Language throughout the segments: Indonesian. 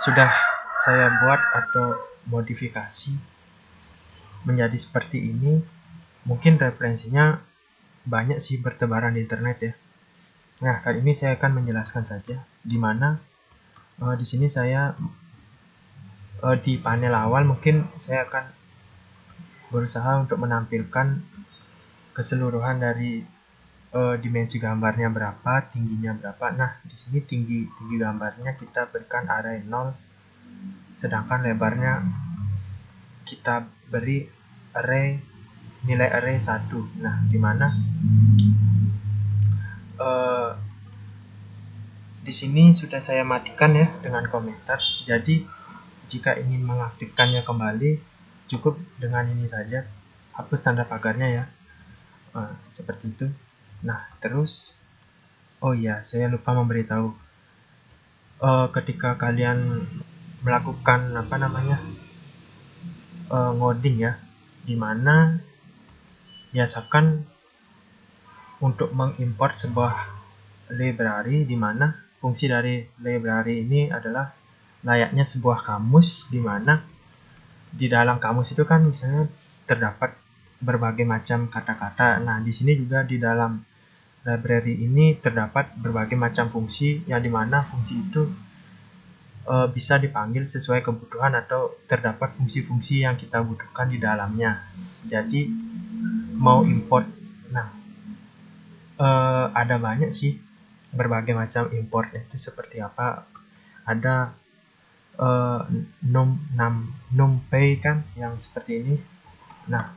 sudah saya buat atau modifikasi menjadi seperti ini. Mungkin referensinya banyak sih bertebaran di internet ya. Nah, kali ini saya akan menjelaskan saja di mana di sini saya di panel awal mungkin saya akan berusaha untuk menampilkan keseluruhan dari dimensi gambarnya berapa, tingginya berapa. Nah, di sini tinggi gambarnya kita berikan array 0, sedangkan lebarnya kita beri nilai array 1. Nah, di mana di sini sudah saya matikan ya dengan komentar. Jadi jika ingin mengaktifkannya kembali, cukup dengan ini saja, hapus tanda pagarnya ya. Seperti itu. Nah, terus oh iya, saya lupa memberitahu, ketika kalian melakukan ngoding ya, dimana biasakan untuk mengimport sebuah library, di mana fungsi dari library ini adalah layaknya sebuah kamus, di mana di dalam kamus itu kan misalnya terdapat berbagai macam kata-kata. Nah, di sini juga di dalam library ini terdapat berbagai macam fungsi, yang dimana fungsi itu bisa dipanggil sesuai kebutuhan atau terdapat fungsi-fungsi yang kita butuhkan di dalamnya. Jadi mau import, nah ada banyak sih berbagai macam import itu seperti apa. Ada numpy kan yang seperti ini. Nah,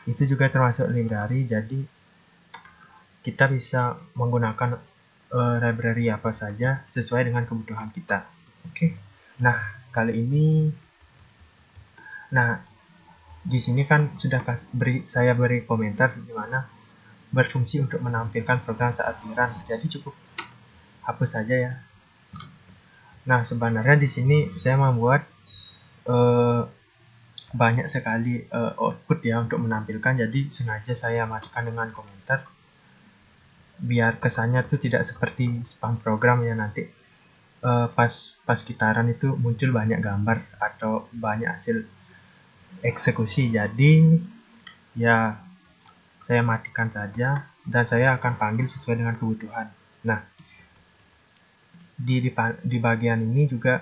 itu juga termasuk library. Jadi kita bisa menggunakan library apa saja sesuai dengan kebutuhan kita. Oke. Nah, kali ini di sini kan sudah saya beri komentar di mana berfungsi untuk menampilkan program saat run. Jadi cukup hapus saja ya. Nah, sebenarnya di sini saya membuat banyak sekali output ya untuk menampilkan. Jadi sengaja saya matikan dengan komentar biar kesannya tuh tidak seperti spam program ya. Nanti pas kita run itu muncul banyak gambar atau banyak hasil eksekusi. Jadi ya saya matikan saja dan saya akan panggil sesuai dengan kebutuhan. Nah, di bagian ini juga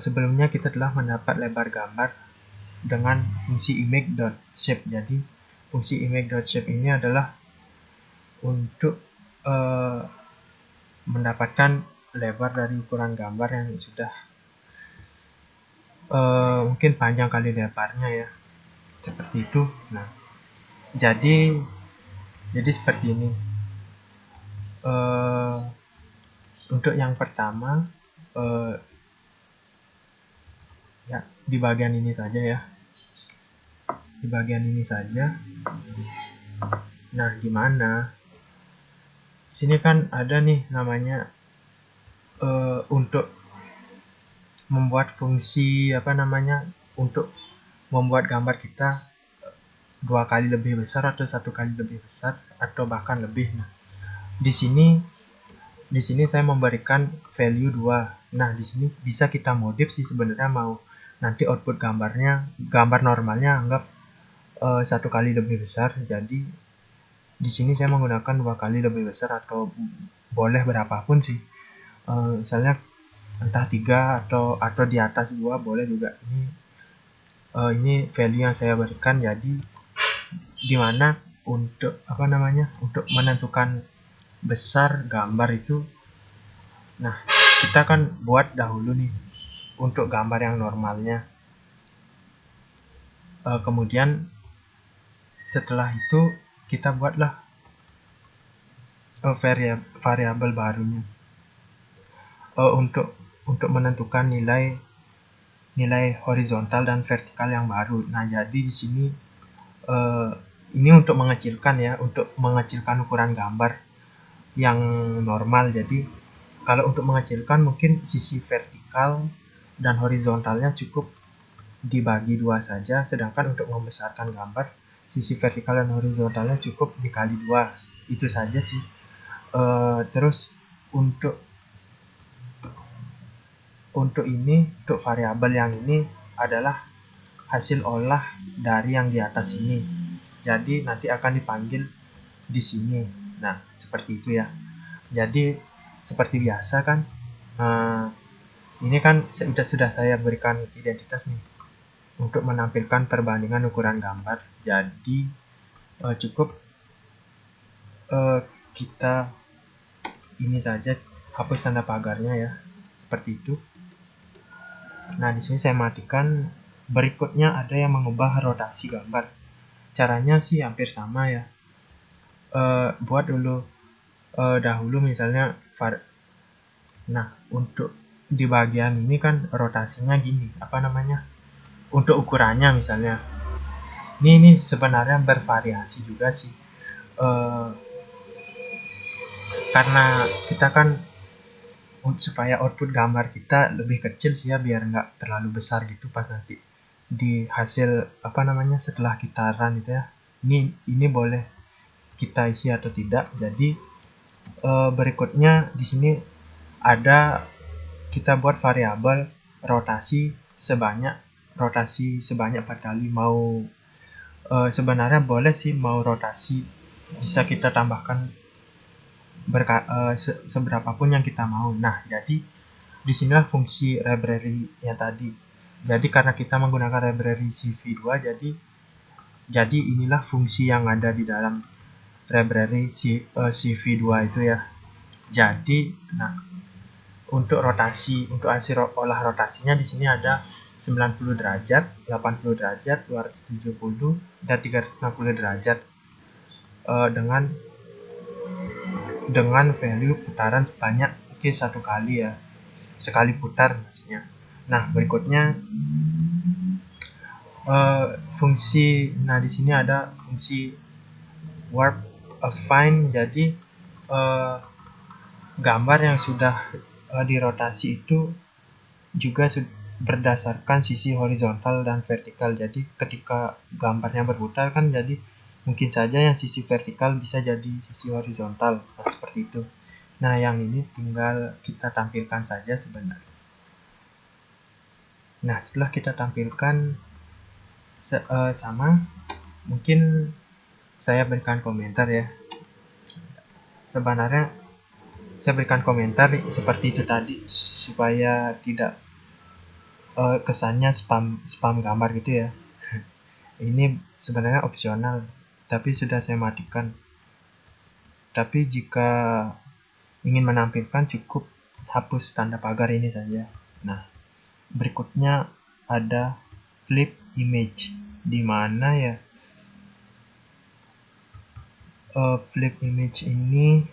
sebelumnya kita telah mendapat lebar gambar dengan fungsi image.shape. Jadi fungsi image.shape ini adalah untuk mendapatkan lebar dari ukuran gambar yang sudah mungkin panjang kali lebarnya ya, seperti itu. Nah, jadi seperti ini. Untuk yang pertama ya di bagian ini saja ya, di bagian ini saja. Nah, gimana? Sini kan ada nih namanya untuk membuat fungsi untuk membuat gambar kita 2 kali lebih besar atau 1 kali lebih besar atau bahkan lebih. Nah, di sini saya memberikan value 2. Nah, di sini bisa kita modif sih sebenarnya, mau nanti output gambar normalnya anggap 1 kali lebih besar. Jadi di sini saya menggunakan 2 kali lebih besar atau boleh berapapun sih. Misalnya entah 3 atau di atas 2 boleh juga. Ini value yang saya berikan. Jadi dimana untuk untuk menentukan besar gambar itu, nah kita kan buat dahulu nih untuk gambar yang normalnya. Kemudian setelah itu kita buatlah variabel barunya untuk menentukan nilai horizontal dan vertikal yang baru. Nah, jadi di sini ini untuk mengecilkan ukuran gambar yang normal. Jadi kalau untuk mengecilkan mungkin sisi vertikal dan horizontalnya cukup dibagi 2 saja, sedangkan untuk membesarkan gambar sisi vertikal dan horizontalnya cukup dikali 2. Itu saja sih. Terus untuk untuk variabel yang ini adalah hasil olah dari yang di atas ini. Jadi nanti akan dipanggil di sini. Nah, seperti itu ya. Jadi seperti biasa kan, ini kan sudah saya berikan identitas nih untuk menampilkan perbandingan ukuran gambar. Jadi cukup kita ini saja hapus tanda pagarnya ya, seperti itu. Nah, di sini saya matikan. Berikutnya ada yang mengubah rotasi gambar. Caranya sih hampir sama ya. Buat dulu dahulu misalnya nah, untuk di bagian ini kan rotasinya gini, untuk ukurannya misalnya ini sebenarnya bervariasi juga sih, karena kita kan supaya output gambar kita lebih kecil sih ya, biar nggak terlalu besar gitu pas nanti di hasil setelah kita run itu ya. Ini boleh kita isi atau tidak. Jadi berikutnya di sini ada kita buat variabel rotasi sebanyak 4 kali. Mau sebenarnya boleh sih mau rotasi bisa kita tambahkan seberapapun yang kita mau. Nah, jadi disinilah fungsi library yang tadi. Jadi karena kita menggunakan library CV2, jadi inilah fungsi yang ada di dalam library CV2 itu ya. Jadi, nah, untuk hasil olah rotasinya di sini ada 90 derajat, 80 derajat, 270 dan 360 derajat dengan value putaran sebanyak satu kali ya, sekali putar maksudnya. Nah, berikutnya di sini ada fungsi warp affine. Jadi gambar yang sudah dirotasi itu juga berdasarkan sisi horizontal dan vertikal. Jadi ketika gambarnya berputar kan, jadi mungkin saja yang sisi vertikal bisa jadi sisi horizontal. Nah, seperti itu. Nah, yang ini tinggal kita tampilkan saja sebenarnya. Nah, setelah kita tampilkan sama, mungkin saya berikan komentar ya. Sebenarnya saya berikan komentar seperti itu tadi supaya tidak kesannya spam gambar gitu ya. Ini sebenarnya opsional, tapi sudah saya matikan. Tapi jika ingin menampilkan cukup hapus tanda pagar ini saja. Nah, berikutnya ada flip image, di mana ya flip image ini